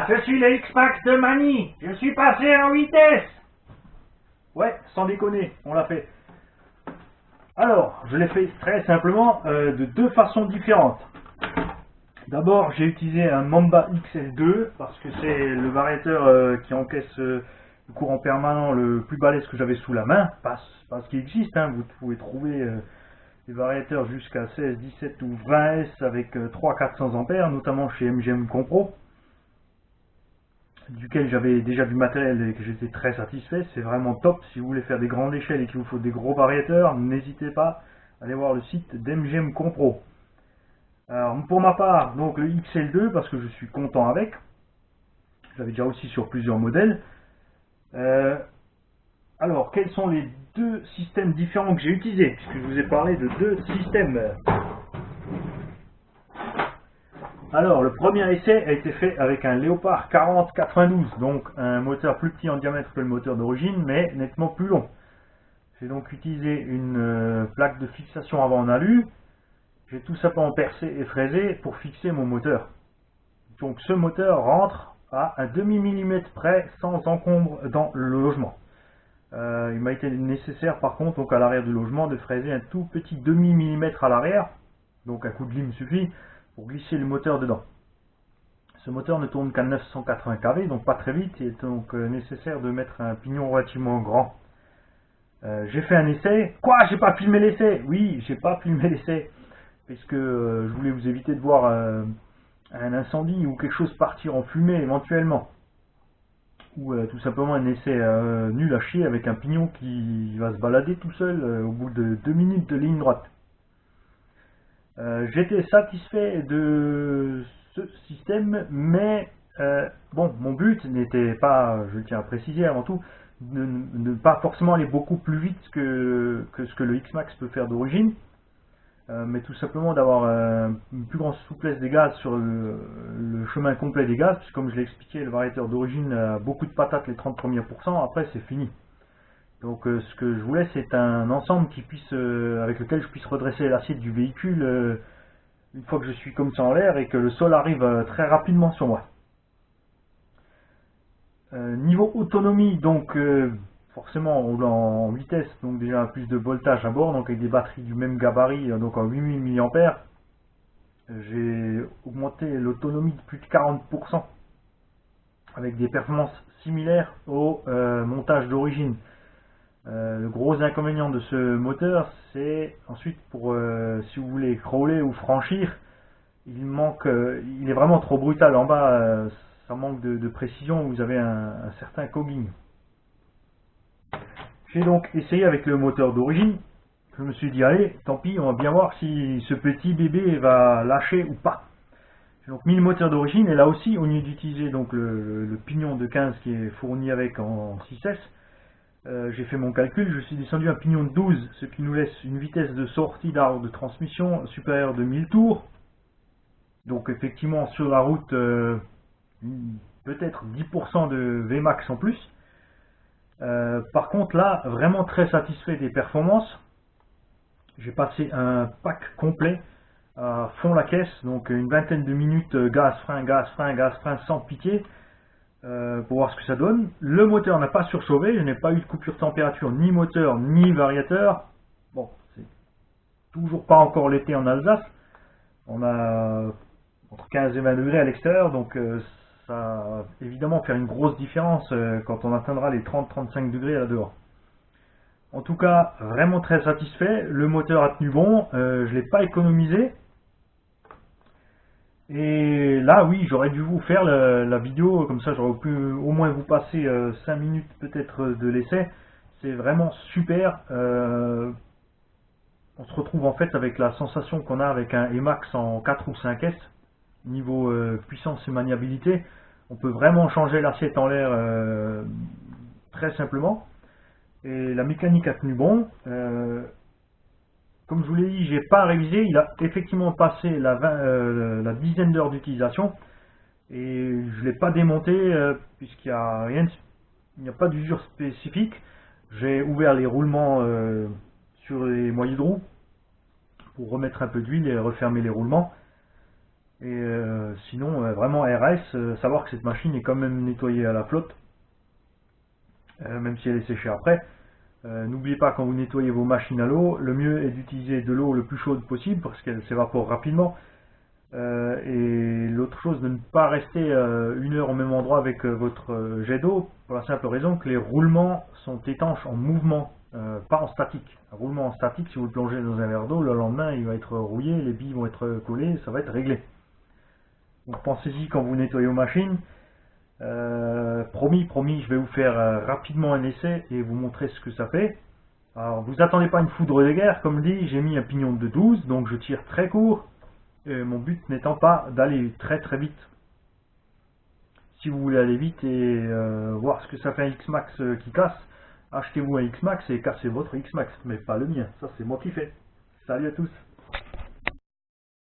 je suis le X-Max de Mani. Je suis passé en vitesse. Ouais, sans déconner, on l'a fait. Alors, je l'ai fait très simplement de deux façons différentes. D'abord, j'ai utilisé un Mamba XL2 parce que c'est le variateur qui encaisse le courant permanent le plus balèze que j'avais sous la main. Parce qu'il existe, hein, vous pouvez trouver des variateurs jusqu'à 16, 17 ou 20 S avec 300-400 ampères, notamment chez MGM Compro, duquel j'avais déjà du matériel et que j'étais très satisfait. C'est vraiment top. Si vous voulez faire des grandes échelles et qu'il vous faut des gros variateurs, n'hésitez pas à aller voir le site d'MGM Compro. Alors pour ma part, donc le XL2 parce que je suis content avec. J'avais déjà aussi sur plusieurs modèles. Alors quels sont les deux systèmes différents que j'ai utilisés, puisque je vous ai parlé de deux systèmes. Alors le premier essai a été fait avec un Léopard 4092, donc un moteur plus petit en diamètre que le moteur d'origine, mais nettement plus long. J'ai donc utilisé une plaque de fixation avant en alu. J'ai tout simplement percé et fraisé pour fixer mon moteur. Donc ce moteur rentre à un demi-millimètre près sans encombre dans le logement. Il m'a été nécessaire par contre donc à l'arrière du logement de fraiser un tout petit demi-millimètre à l'arrière. Donc un coup de lime suffit pour glisser le moteur dedans. Ce moteur ne tourne qu'à 980 kV, donc pas très vite, il est donc nécessaire de mettre un pignon relativement grand. J'ai fait un essai. Quoi? J'ai pas filmé l'essai? Oui, j'ai pas filmé l'essai. Puisque je voulais vous éviter de voir un incendie ou quelque chose partir en fumée éventuellement. Ou tout simplement un essai nul à chier avec un pignon qui va se balader tout seul au bout de 2 minutes de ligne droite. J'étais satisfait de ce système, mais bon, mon but n'était pas, je tiens à préciser avant tout, de ne pas forcément aller beaucoup plus vite que ce que le X-Max peut faire d'origine. Mais tout simplement d'avoir une plus grande souplesse des gaz sur le chemin complet des gaz, puisque comme je l'ai expliqué, le variateur d'origine a beaucoup de patates les 30 premiers pourcents, après c'est fini. Donc ce que je voulais, c'est un ensemble qui puisse, avec lequel je puisse redresser l'assiette du véhicule une fois que je suis comme ça en l'air et que le sol arrive très rapidement sur moi. Niveau autonomie, donc forcément on roule en vitesse, donc déjà plus de voltage à bord, donc avec des batteries du même gabarit, donc en 8000 mAh. J'ai augmenté l'autonomie de plus de 40% avec des performances similaires au montage d'origine. Le gros inconvénient de ce moteur, c'est ensuite pour si vous voulez crawler ou franchir, il est vraiment trop brutal en bas, ça manque de précision, vous avez un certain cogging. J'ai donc essayé avec le moteur d'origine. Je me suis dit, allez, tant pis, on va bien voir si ce petit bébé va lâcher ou pas. J'ai donc mis le moteur d'origine, et là aussi, au lieu d'utiliser donc le pignon de 15 qui est fourni avec en 6S, j'ai fait mon calcul, je suis descendu à un pignon de 12, ce qui nous laisse une vitesse de sortie d'arbre de transmission supérieure de 1000 tours. Donc effectivement, sur la route, peut-être 10% de Vmax en plus. Par contre là, vraiment très satisfait des performances. J'ai passé un pack complet à fond la caisse, donc une vingtaine de minutes gaz, frein, gaz, frein, gaz, frein sans pitié, pour voir ce que ça donne. Le moteur n'a pas surchauffé, je n'ai pas eu de coupure de température, ni moteur, ni variateur. Bon, c'est toujours pas encore l'été en Alsace. On a entre 15 et 20 degrés à l'extérieur, donc ça va évidemment faire une grosse différence quand on atteindra les 30-35 degrés là dehors. En tout cas, vraiment très satisfait. Le moteur a tenu bon, je ne l'ai pas économisé. Et là, oui, j'aurais dû vous faire la vidéo, comme ça j'aurais pu au moins vous passer 5 minutes peut-être de l'essai. C'est vraiment super. On se retrouve en fait avec la sensation qu'on a avec un Emax en 4 ou 5S. Niveau puissance et maniabilité, on peut vraiment changer l'assiette en l'air très simplement. Et la mécanique a tenu bon. Comme je vous l'ai dit, j'ai pas révisé. Il a effectivement passé la dizaine d'heures d'utilisation et je l'ai pas démonté puisqu'il n'y a rien, il n'y a pas d'usure spécifique. J'ai ouvert les roulements sur les moyeux de roue pour remettre un peu d'huile et refermer les roulements. Et sinon, vraiment RS, savoir que cette machine est quand même nettoyée à la flotte, même si elle est séchée après. N'oubliez pas, quand vous nettoyez vos machines à l'eau, le mieux est d'utiliser de l'eau le plus chaude possible parce qu'elle s'évapore rapidement. Et l'autre chose, de ne pas rester 1 heure au même endroit avec votre jet d'eau, pour la simple raison que les roulements sont étanches en mouvement, pas en statique. Un roulement en statique, si vous le plongez dans un verre d'eau, le lendemain il va être rouillé, les billes vont être collées, ça va être réglé. Donc pensez-y quand vous nettoyez vos machines. Promis, je vais vous faire rapidement un essai et vous montrer ce que ça fait. Alors vous attendez pas une foudre de guerre, comme dit, j'ai mis un pignon de 12, donc je tire très court. Mon but n'étant pas d'aller très très vite. Si vous voulez aller vite et voir ce que ça fait un X-Max qui casse, achetez-vous un X-Max et cassez votre X-Max, mais pas le mien, ça c'est moi qui fais. Salut à tous!